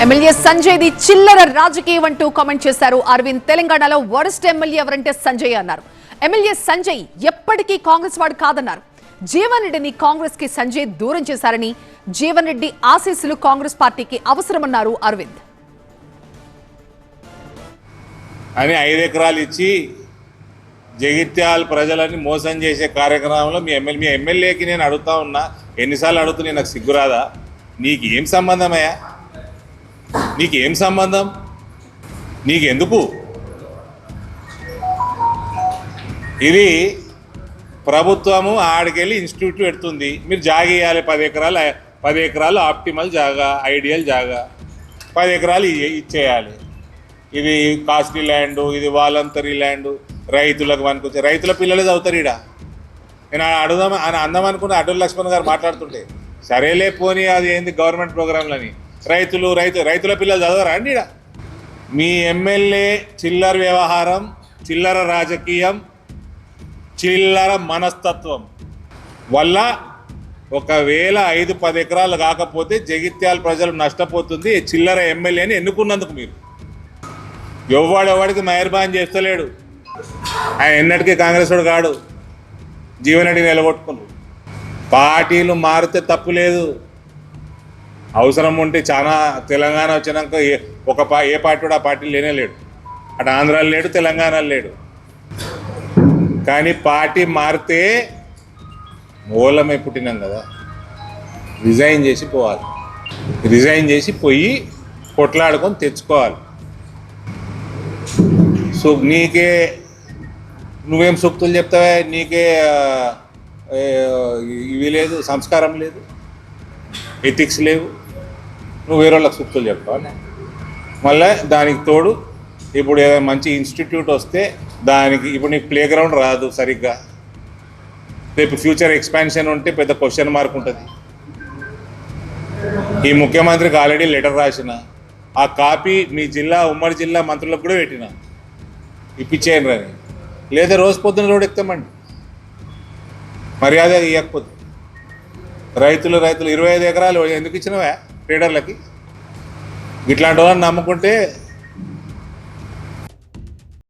MLA Sanjay the చిల్లర రాజకీయం అంటూ కామెంట్ చేశారు అరవింద్. తెలంగాణలో వరస్ట్ ఎమ్మెల్యే ఎవరంటే సంజయ్ అన్నారు. ఎమ్మెల్యే సంజయ్ ఎప్పటికీ కాంగ్రెస్ వాడు కాదన్నారు. జీవన్ రెడ్డిని కాంగ్రెస్ కి సంజయ్ దూరం చేశారని, జీవన్ రెడ్డి ఆశీస్సులు కాంగ్రెస్ పార్టీకి అవసరమన్నారు అరవింద్. అని 5 ఎకరాలు ఇచ్చి జగిత్యాల ప్రజలని మోసం చేసే కార్యక్రమంలో మీ ఎమ్మెల్యేకి నేను అడుగుతా ఉన్నా, ఎన్నిసార్లు అడుగుతున్నా, నాకు సిగ్గురాదా? నీకు ఏం సంబంధమయ్యా? నీకేం సంబంధం? నీకెందుకు? ఇది ప్రభుత్వము ఆడికెళ్ళి ఇన్స్టిట్యూట్ పెడుతుంది, మీరు జాగా ఇవ్వాలి. 10 ఎకరాలు ఆప్టిమల్ జాగా, ఐడియల్ జాగా, 10 ఎకరాలు ఇచ్చేయాలి. ఇది కాస్ట్లీ ల్యాండు, ఇది వాలంటరీ ల్యాండు, రైతులకు పనికొచ్చే. రైతుల పిల్లలే చదువుతారు. ఈడ నేను అడుగుదాం అని అందం అనుకున్న అటల్ లక్ష్మణ్ గారు మాట్లాడుతుంటే, సరేలే పోనీ అది ఏంది గవర్నమెంట్ ప్రోగ్రాంలని, రైతుల పిల్లలు చదవరా అండి? ఈడ మీ ఎమ్మెల్యే చిల్లర వ్యవహారం, చిల్లర రాజకీయం, చిల్లర మనస్తత్వం వల్ల ఒకవేళ 5-10 ఎకరాలు కాకపోతే జగిత్యాల ప్రజలు నష్టపోతుంది. చిల్లర ఎమ్మెల్యేని ఎన్నుకున్నందుకు మీరు ఎవడికి మెహర్బాన్ చేస్తలేడు. ఆయన ఎన్నటికీ కాంగ్రెస్ వాడు కాడు. జీవన్ రెడ్డి నిలగొట్టుకున్నారు. పార్టీలు మారితే తప్పు లేదు. అవసరం ఉంటే చాలా తెలంగాణ వచ్చినాక ఏ పార్టీ కూడా ఆ పార్టీ లేనేలేడు. అటు ఆంధ్రాలో లేడు, తెలంగాణలో లేడు. కానీ పార్టీ మారితే మూలమై పుట్టినాం కదా, రిజైన్ చేసి పోవాలి. రిజైన్ చేసి పోయి కొట్లాడుకొని తెచ్చుకోవాలి. సో నీకే నువ్వేం సూక్తులు చెప్తావే? నీకే ఇవి లేదు, సంస్కారం లేదు, ఎథిక్స్ లేవు. నువ్వు వేరే వాళ్ళకి సూక్తులు చెప్తావు. మళ్ళీ దానికి తోడు ఇప్పుడు ఏదైనా మంచి ఇన్స్టిట్యూట్ వస్తే దానికి ఇప్పుడు నీకు ప్లే గ్రౌండ్ రాదు సరిగ్గా. రేపు ఫ్యూచర్ ఎక్స్పాన్షన్ ఉంటే పెద్ద క్వశ్చన్ మార్క్ ఉంటుంది. ఈ ముఖ్యమంత్రికి ఆల్రెడీ లెటర్ రాసిన, ఆ కాపీ మీ ఉమ్మడి జిల్లా మంత్రులకు కూడా పెట్టిన, ఇప్పించేయండి అని. లేదా రోజు పొద్దున్న రోడ్ ఎక్కుతామండి, మర్యాద ఇవ్వకపోతే. రైతులు 25 ఎకరాలు ఎందుకు ఇచ్చినవా ట్రేడర్లకి? ఇట్లాంటి వాళ్ళని నమ్ముకుంటే